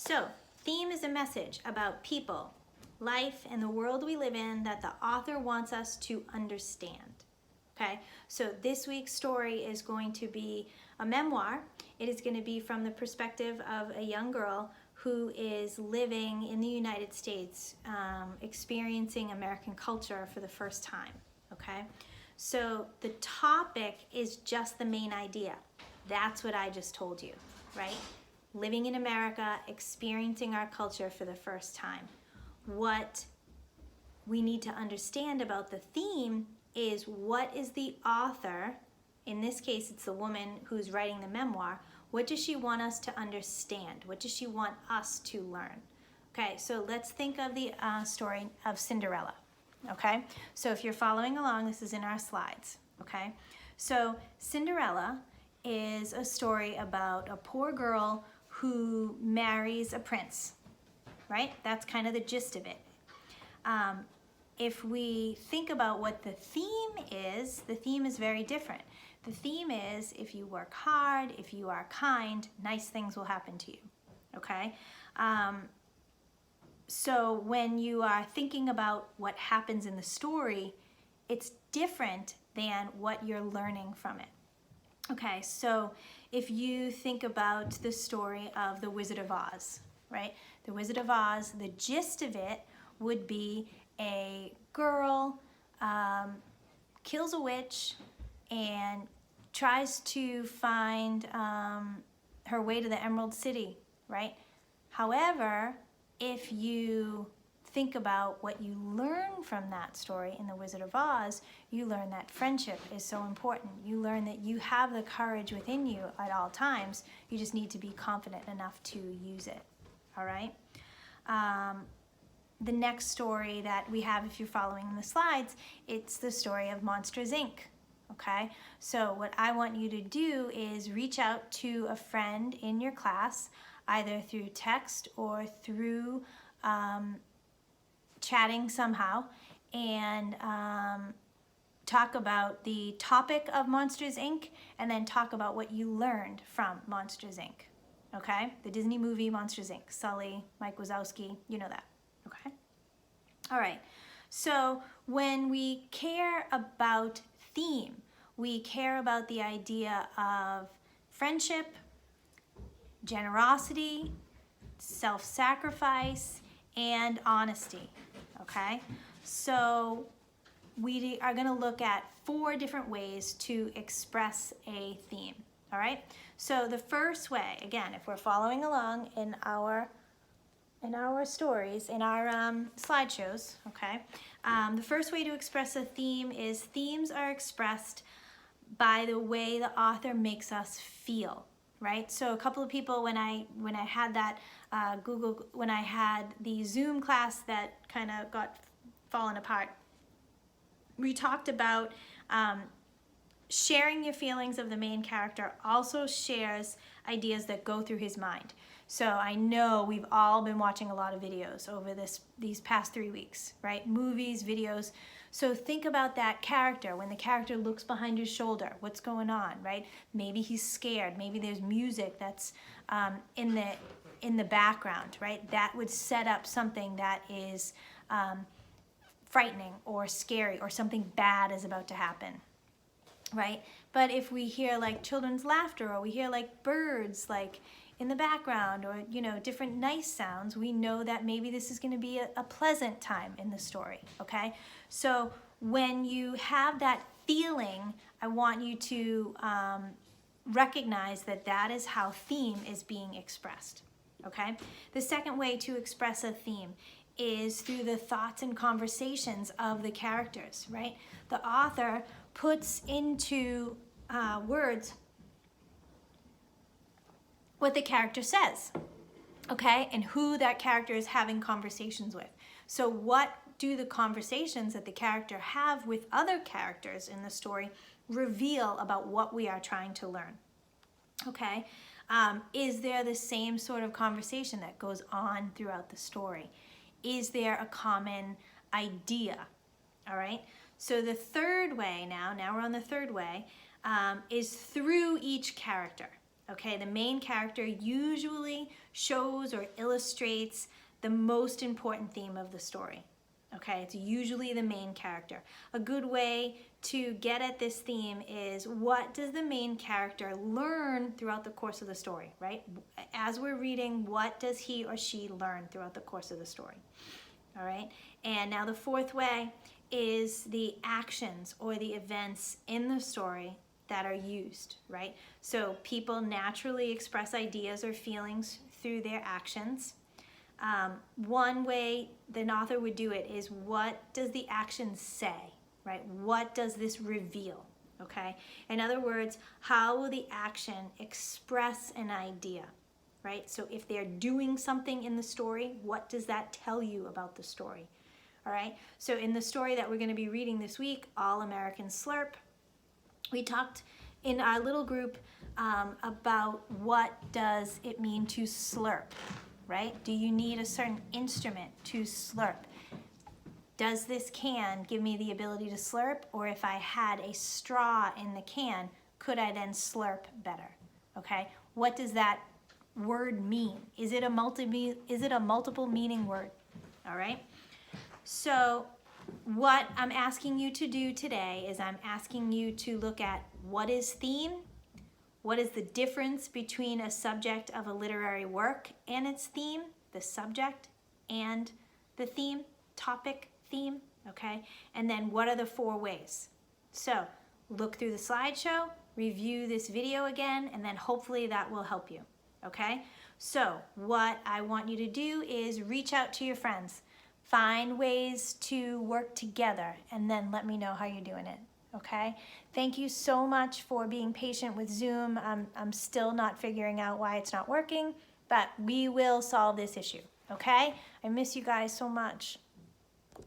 So, theme is a message about people, life, and the world we live in that the author wants us to understand. Okay, so this week's story is going to be a memoir. It is going to be from the perspective of a young girl who is living in the United States, experiencing American culture for the first time. Okay, so the topic is just the main idea. That's what I just told you, right? Living in America, experiencing our culture for the first time. What we need to understand about the theme is, what is the author, in this case it's the woman who's writing the memoir, what does she want us to understand? What does she want us to learn? Okay, so let's think of the story of Cinderella. Okay, so if you're following along, this is in our slides. Okay, so Cinderella is a story about a poor girl who marries a prince, right? That's kind of the gist of it. If we think about what the theme is very different. The theme is, if you work hard, if you are kind, nice things will happen to you, okay? So when you are thinking about what happens in the story, it's different than what you're learning from it. Okay, so if you think about the story of The Wizard of Oz, right? The Wizard of Oz, the gist of it would be a girl kills a witch and tries to find her way to the Emerald City, right? However, if you think about what you learn from that story in The Wizard of Oz, you learn that friendship is so important. You learn that you have the courage within you at all times. You just need to be confident enough to use it, all right? The next story that we have, if you're following the slides, it's the story of Monsters, Inc., okay? So what I want you to do is reach out to a friend in your class, either through text or through chatting somehow, and talk about the topic of Monsters, Inc., and then talk about what you learned from Monsters, Inc., okay? The Disney movie Monsters, Inc., Sully, Mike Wazowski, you know that, okay? All right, so when we care about theme, we care about the idea of friendship, generosity, self-sacrifice, and honesty, okay? So we are going to look at 4 different ways to express a theme, all right? So the first way, again, if we're following along in our stories, in our slideshows, okay? The first way to express a theme is, themes are expressed by the way the author makes us feel, right? So a couple of people, when I had that when I had the Zoom class that kind of got fallen apart, we talked about sharing your feelings of the main character also shares ideas that go through his mind. So I know we've all been watching a lot of videos over these past 3 weeks, right? Movies, videos. So think about that character. When the character looks behind his shoulder, what's going on, right? Maybe he's scared. Maybe there's music that's in the background, right? That would set up something that is frightening or scary, or something bad is about to happen, right? But if we hear like children's laughter, or we hear like birds like in the background, or different nice sounds, we know that maybe this is going to be a pleasant time in the story, okay? So when you have that feeling, I want you to recognize that that is how theme is being expressed, okay? The second way to express a theme is through the thoughts and conversations of the characters, right? The author puts into words what the character says, okay? And who that character is having conversations with. So what do the conversations that the character have with other characters in the story reveal about what we are trying to learn, okay? Is there the same sort of conversation that goes on throughout the story? Is there a common idea, all right? So the third way now we're on the third way, is through each character. Okay, the main character usually shows or illustrates the most important theme of the story. Okay, it's usually the main character. A good way to get at this theme is, what does the main character learn throughout the course of the story, right? As we're reading, what does he or she learn throughout the course of the story? All right, and now the fourth way is the actions or the events in the story that are used, right? So people naturally express ideas or feelings through their actions. One way the author would do it is, what does the action say, right? What does this reveal, okay? In other words, how will the action express an idea, right? So if they're doing something in the story, what does that tell you about the story, all right? So in the story that we're going to be reading this week, All American Slurp, we talked in our little group about what does it mean to slurp, right? Do you need a certain instrument to slurp? Does this can give me the ability to slurp? Or if I had a straw in the can, could I then slurp better? Okay, what does that word mean? Is it a multiple meaning word? All right, so what I'm asking you to do today is I'm asking you to look at what is theme, what is the difference between a subject of a literary work and its theme, the subject and the theme, topic, theme, okay? And then what are the 4 ways? So look through the slideshow, review this video again, and then hopefully that will help you, okay? So what I want you to do is reach out to your friends, find ways to work together, and then let me know how you're doing it. Okay, thank you so much for being patient with Zoom. I'm still not figuring out why it's not working, but we will solve this issue. Okay, I miss you guys so much.